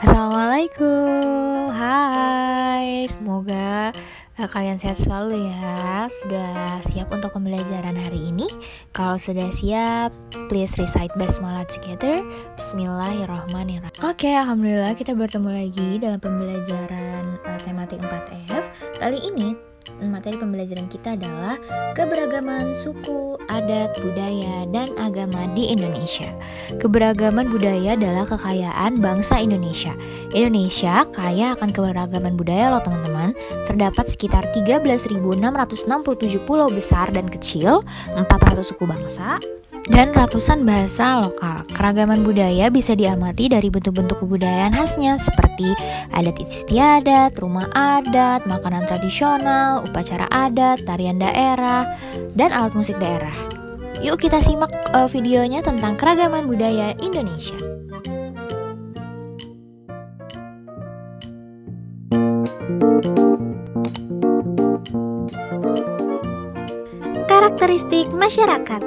Assalamualaikum, hai, semoga kalian sehat selalu ya. Sudah siap untuk pembelajaran hari ini? Kalau sudah siap, please recite basmalah together. Bismillahirrahmanirrahim. Oke, alhamdulillah kita bertemu lagi dalam pembelajaran tematik 4F. Kali ini materi pembelajaran kita adalah keberagaman suku, adat, budaya, dan agama di Indonesia. Keberagaman budaya adalah kekayaan bangsa Indonesia. Indonesia kaya akan keberagaman budaya loh teman-teman. Terdapat sekitar 13.667 pulau besar dan kecil, 400 suku bangsa, dan ratusan bahasa lokal. Keragaman budaya bisa diamati dari bentuk-bentuk kebudayaan khasnya seperti adat istiadat, rumah adat, makanan tradisional, upacara adat, tarian daerah, dan alat musik daerah. Yuk kita simak videonya tentang keragaman budaya Indonesia. Karakteristik masyarakat.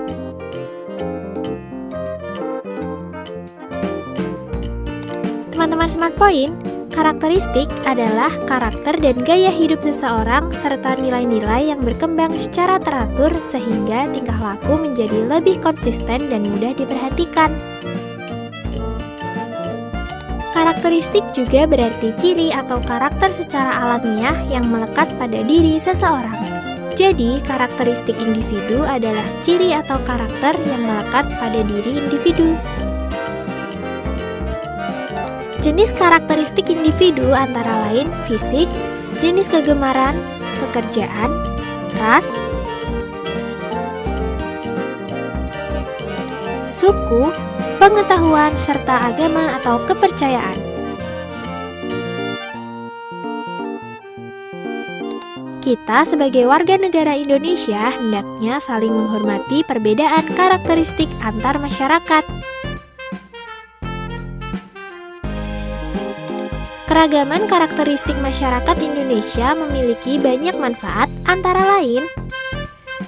Teman-teman Smart Point, karakteristik adalah karakter dan gaya hidup seseorang serta nilai-nilai yang berkembang secara teratur sehingga tingkah laku menjadi lebih konsisten dan mudah diperhatikan. Karakteristik juga berarti ciri atau karakter secara alamiah yang melekat pada diri seseorang. Jadi, karakteristik individu adalah ciri atau karakter yang melekat pada diri individu. Jenis karakteristik individu antara lain fisik, jenis kegemaran, pekerjaan, ras, suku, pengetahuan, serta agama atau kepercayaan. Kita sebagai warga negara Indonesia hendaknya saling menghormati perbedaan karakteristik antar masyarakat. Keragaman karakteristik masyarakat Indonesia memiliki banyak manfaat antara lain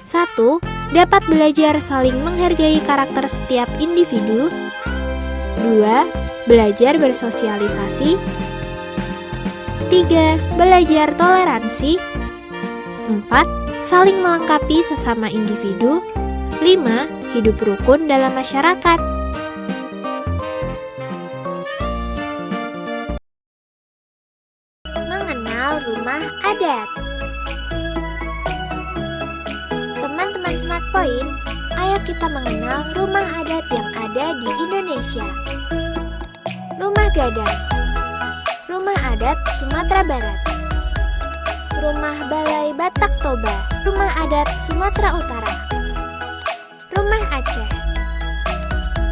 1. Dapat belajar saling menghargai karakter setiap individu. 2. Belajar bersosialisasi. 3. Belajar toleransi. 4. Saling melengkapi sesama individu. 5. Hidup rukun dalam masyarakat. Mengenal rumah adat. Teman-teman Smart Point, ayo kita mengenal rumah adat yang ada di Indonesia. Rumah Gadang, Rumah Adat Sumatera Barat, Rumah Balai Batak Toba, Rumah Adat Sumatera Utara, Rumah Aceh,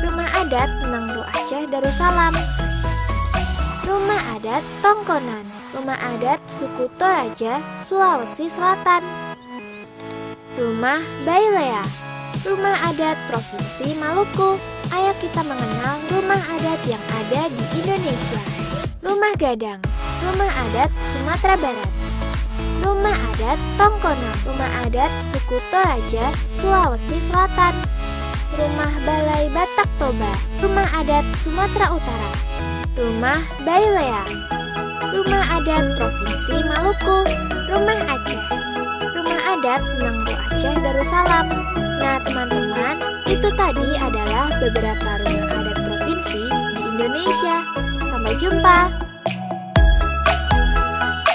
Rumah Adat Nangro Aceh Darussalam, Rumah Adat Tongkonan, Rumah Adat Suku Toraja, Sulawesi Selatan, Rumah Bailea, Rumah Adat Provinsi Maluku. Ayo kita mengenal rumah adat yang ada di Indonesia. Rumah Gadang, Rumah Adat Sumatera Barat, Rumah Adat Tongkonan, Rumah Adat Suku Toraja, Sulawesi Selatan, Rumah Balai Batak Toba, Rumah Adat Sumatera Utara, Rumah Bailea, Rumah Adat Provinsi Maluku, Rumah Aceh, Rumah Adat Nangro Aceh Darussalam. Nah teman-teman, itu tadi adalah beberapa rumah adat provinsi di Indonesia. Sampai jumpa!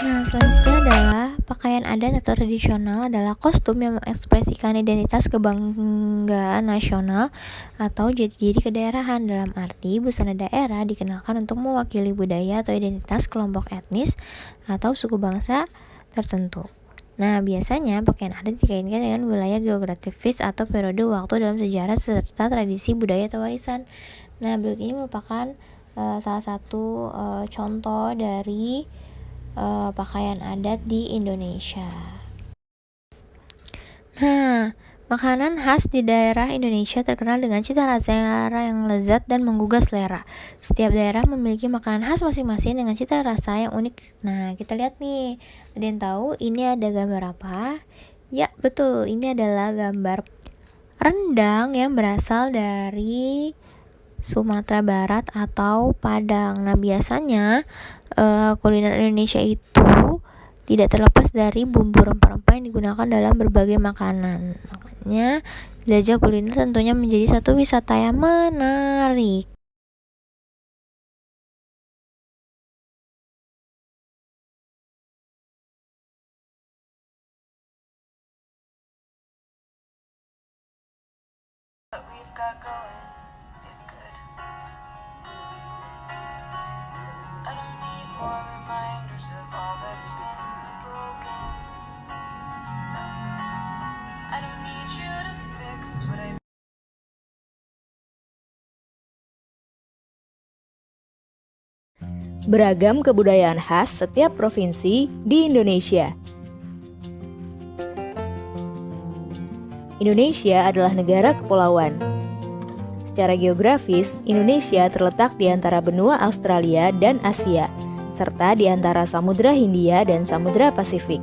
Nah, selanjutnya adalah pakaian adat atau tradisional adalah kostum yang mengekspresikan identitas kebanggaan nasional atau jati diri kedaerahan. Dalam arti, busana daerah dikenalkan untuk mewakili budaya atau identitas kelompok etnis atau suku bangsa tertentu. Nah, biasanya pakaian adat dikaitkan dengan wilayah geografis atau periode waktu dalam sejarah serta tradisi budaya atau warisan. Nah, berikut ini merupakan salah satu contoh dari pakaian adat di Indonesia. Nah, makanan khas di daerah Indonesia terkenal dengan cita rasa yang lezat dan menggugah selera. Setiap daerah memiliki makanan khas masing-masing dengan cita rasa yang unik. Nah, kita lihat nih. Ada yang tahu ini ada gambar apa? Ya, betul. Ini adalah gambar rendang yang berasal dari Sumatera Barat atau Padang. Nah, biasanya kuliner Indonesia itu tidak terlepas dari bumbu rempah-rempah yang digunakan dalam berbagai makanan. Makanya, jelajah kuliner tentunya menjadi satu wisata yang menarik. What we've got going is good. I don't need more reminders of all that's been broken. I don't need you to fix what I Beragam kebudayaan khas setiap provinsi di Indonesia. Indonesia adalah negara kepulauan. Secara geografis, Indonesia terletak di antara benua Australia dan Asia, serta di antara Samudra Hindia dan Samudra Pasifik.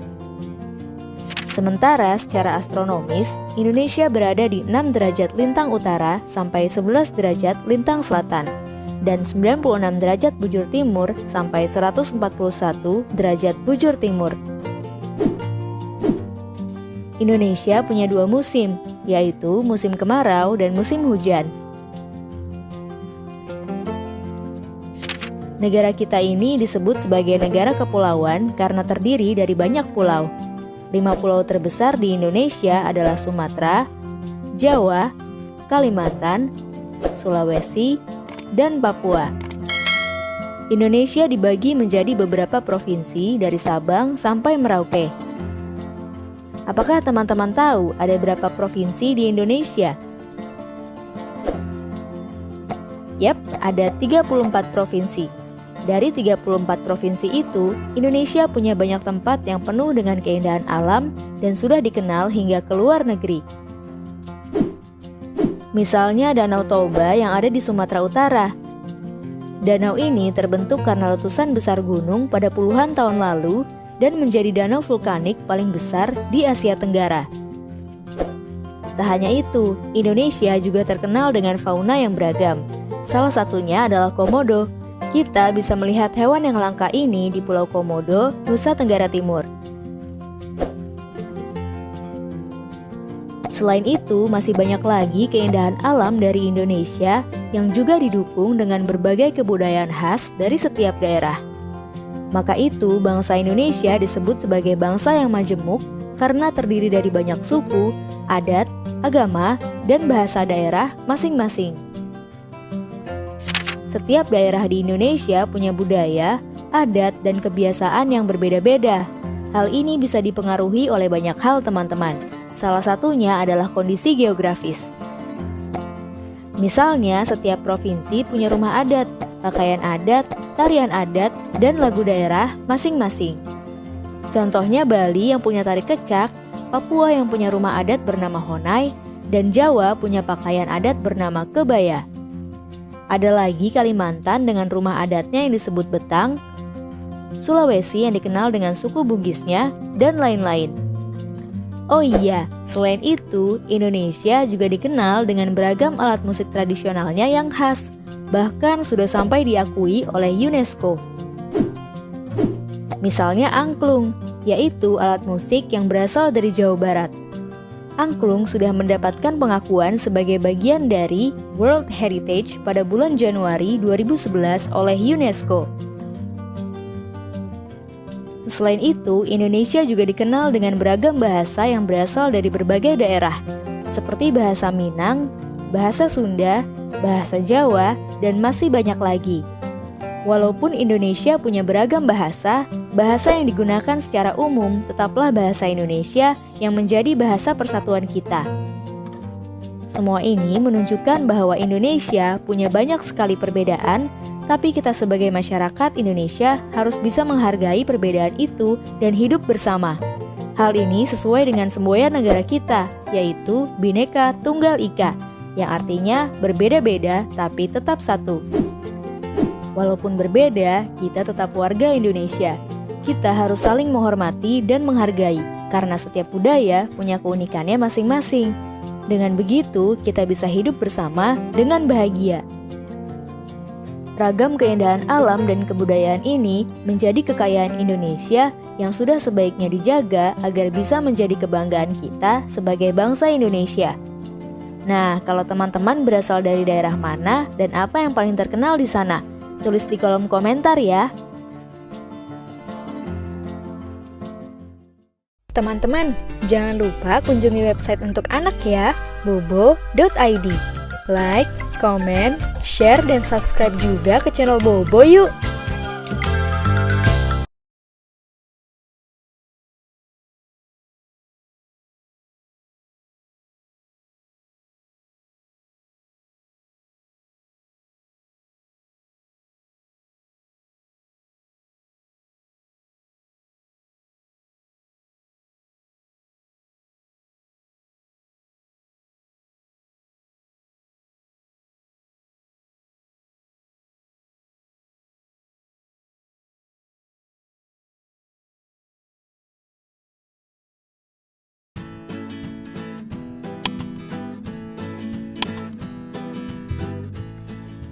Sementara secara astronomis, Indonesia berada di 6 derajat lintang utara sampai 11 derajat lintang selatan, dan 96 derajat bujur timur sampai 141 derajat bujur timur. Indonesia punya 2 musim, yaitu musim kemarau dan musim hujan. Negara kita ini disebut sebagai negara kepulauan karena terdiri dari banyak pulau. 5 pulau terbesar di Indonesia adalah Sumatera, Jawa, Kalimantan, Sulawesi, dan Papua. Indonesia dibagi menjadi beberapa provinsi dari Sabang sampai Merauke. Apakah teman-teman tahu ada berapa provinsi di Indonesia? Yap, ada 34 provinsi. Dari 34 provinsi itu, Indonesia punya banyak tempat yang penuh dengan keindahan alam dan sudah dikenal hingga ke luar negeri. Misalnya Danau Toba yang ada di Sumatera Utara. Danau ini terbentuk karena letusan besar gunung pada puluhan tahun lalu dan menjadi danau vulkanik paling besar di Asia Tenggara. Tak hanya itu, Indonesia juga terkenal dengan fauna yang beragam. Salah satunya adalah komodo. Kita bisa melihat hewan yang langka ini di Pulau Komodo, Nusa Tenggara Timur. Selain itu, masih banyak lagi keindahan alam dari Indonesia yang juga didukung dengan berbagai kebudayaan khas dari setiap daerah. Maka itu, bangsa Indonesia disebut sebagai bangsa yang majemuk karena terdiri dari banyak suku, adat, agama, dan bahasa daerah masing-masing. Setiap daerah di Indonesia punya budaya, adat, dan kebiasaan yang berbeda-beda. Hal ini bisa dipengaruhi oleh banyak hal, teman-teman. Salah satunya adalah kondisi geografis. Misalnya, setiap provinsi punya rumah adat, pakaian adat, tarian adat, dan lagu daerah masing-masing. Contohnya Bali yang punya tari kecak, Papua yang punya rumah adat bernama Honai, dan Jawa punya pakaian adat bernama kebaya. Ada lagi Kalimantan dengan rumah adatnya yang disebut Betang, Sulawesi yang dikenal dengan suku Bugisnya, dan lain-lain. Oh iya, selain itu, Indonesia juga dikenal dengan beragam alat musik tradisionalnya yang khas, bahkan sudah sampai diakui oleh UNESCO. Misalnya angklung, yaitu alat musik yang berasal dari Jawa Barat. Angklung sudah mendapatkan pengakuan sebagai bagian dari World Heritage pada bulan Januari 2011 oleh UNESCO. Selain itu, Indonesia juga dikenal dengan beragam bahasa yang berasal dari berbagai daerah, seperti bahasa Minang, bahasa Sunda, bahasa Jawa, dan masih banyak lagi. Walaupun Indonesia punya beragam bahasa, bahasa yang digunakan secara umum tetaplah bahasa Indonesia yang menjadi bahasa persatuan kita. Semua ini menunjukkan bahwa Indonesia punya banyak sekali perbedaan, tapi kita sebagai masyarakat Indonesia harus bisa menghargai perbedaan itu dan hidup bersama. Hal ini sesuai dengan semboyan negara kita, yaitu Bhinneka Tunggal Ika, yang artinya berbeda-beda tapi tetap satu. Walaupun berbeda, kita tetap warga Indonesia. Kita harus saling menghormati dan menghargai, karena setiap budaya punya keunikannya masing-masing. Dengan begitu, kita bisa hidup bersama dengan bahagia. Ragam keindahan alam dan kebudayaan ini menjadi kekayaan Indonesia yang sudah sebaiknya dijaga agar bisa menjadi kebanggaan kita sebagai bangsa Indonesia. Nah, kalau teman-teman berasal dari daerah mana dan apa yang paling terkenal di sana? Tulis di kolom komentar ya. Teman-teman, jangan lupa kunjungi website untuk anak ya, bobo.id. Like, komen, share, dan subscribe juga ke channel Bobo yuk!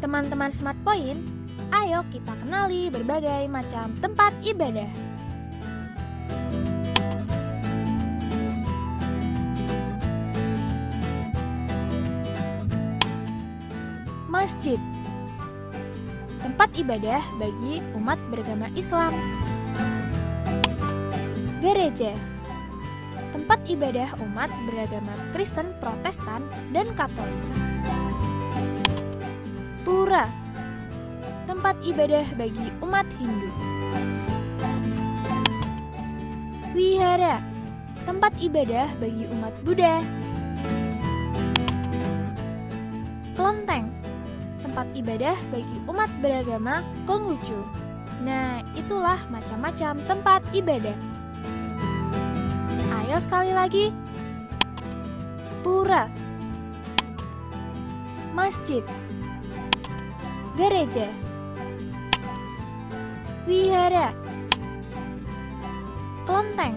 Teman-teman Smart Point, ayo kita kenali berbagai macam tempat ibadah. Masjid, tempat ibadah bagi umat beragama Islam. Gereja, tempat ibadah umat beragama Kristen, Protestan, dan Katolik. Pura, tempat ibadah bagi umat Hindu. Wihara, tempat ibadah bagi umat Buddha. Kelenteng, tempat ibadah bagi umat beragama Konghucu. Nah, itulah macam-macam tempat ibadah. Ayo sekali lagi. Pura, masjid, gereja, wihara, kelenteng,